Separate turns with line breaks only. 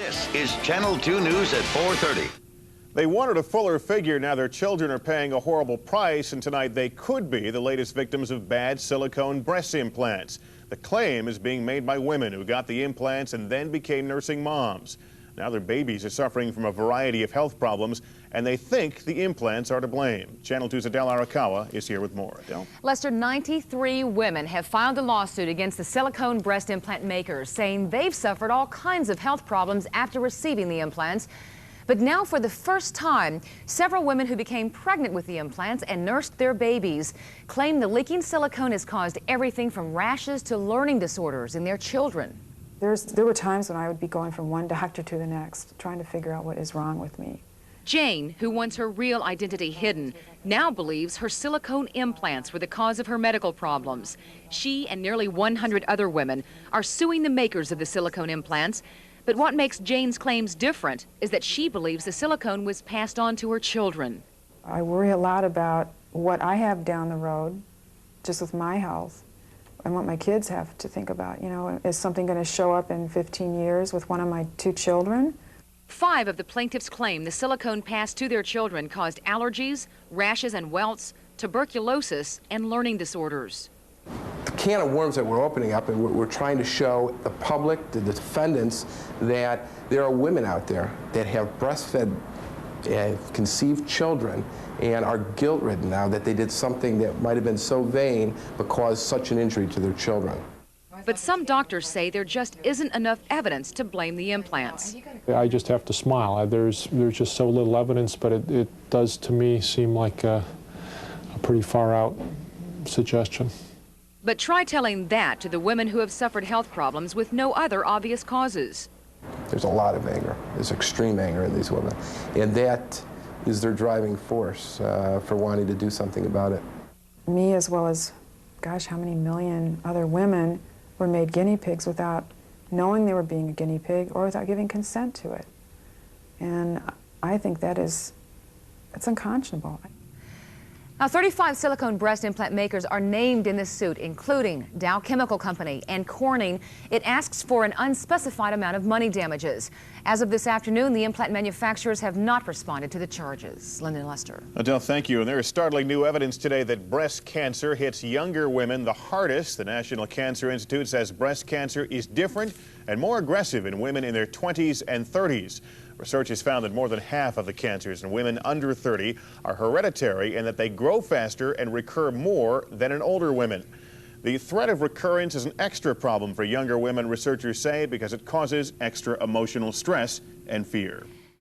This is Channel 2 News at 4:30.
They wanted a fuller figure. Now their children are paying a horrible price, and tonight they could be the latest victims of bad silicone breast implants. The claim is being made by women who got the implants and then became nursing moms. Now their babies are suffering from a variety of health problems, and they think the implants are to blame. Channel 2's Adele Arakawa is here with more. Adele?
Lester, 93 women have filed a lawsuit against the silicone breast implant makers, saying they've suffered all kinds of health problems after receiving the implants. But now, for the first time, several women who became pregnant with the implants and nursed their babies claim the leaking silicone has caused everything from rashes to learning disorders in their children.
There were times when I would be going from one doctor to the next, trying to figure out what is wrong with me.
Jane, who wants her real identity hidden, now believes her silicone implants were the cause of her medical problems. She and nearly 100 other women are suing the makers of the silicone implants. But what makes Jane's claims different is that she believes the silicone was passed on to her children.
I worry a lot about what I have down the road, just with my health, and what my kids have to think about. You know, is something going to show up in 15 years with one of my 2 children?
5 of the plaintiffs claim the silicone passed to their children caused allergies, rashes and welts, tuberculosis, and learning disorders.
The can of worms that we're opening up, and we're trying to show the public, the defendants, that there are women out there that have breastfed and conceived children and are guilt-ridden now that they did something that might have been so vain but caused such an injury to their children.
But some doctors say there just isn't enough evidence to blame the implants.
I just have to smile. There's just so little evidence, but it does to me seem like a pretty far-out suggestion.
But try telling that to the women who have suffered health problems with no other obvious causes.
There's a lot of anger. There's extreme anger in these women. And that is their driving force for wanting to do something about it.
Me, as well as, gosh, how many million other women were made guinea pigs without knowing they were being a guinea pig or without giving consent to it. And I think that's unconscionable.
Now, 35 silicone breast implant makers are named in this suit, including Dow Chemical Company and Corning. It asks for an unspecified amount of money damages. As of this afternoon, the implant manufacturers have not responded to the charges. Lyndon Lester.
Adele, thank you. And there is startling new evidence today that breast cancer hits younger women the hardest. The National Cancer Institute says breast cancer is different and more aggressive in women in their 20s and 30s. Research has found that more than half of the cancers in women under 30 are hereditary and that they grow faster and recur more than in older women. The threat of recurrence is an extra problem for younger women, researchers say, because it causes extra emotional stress and fear.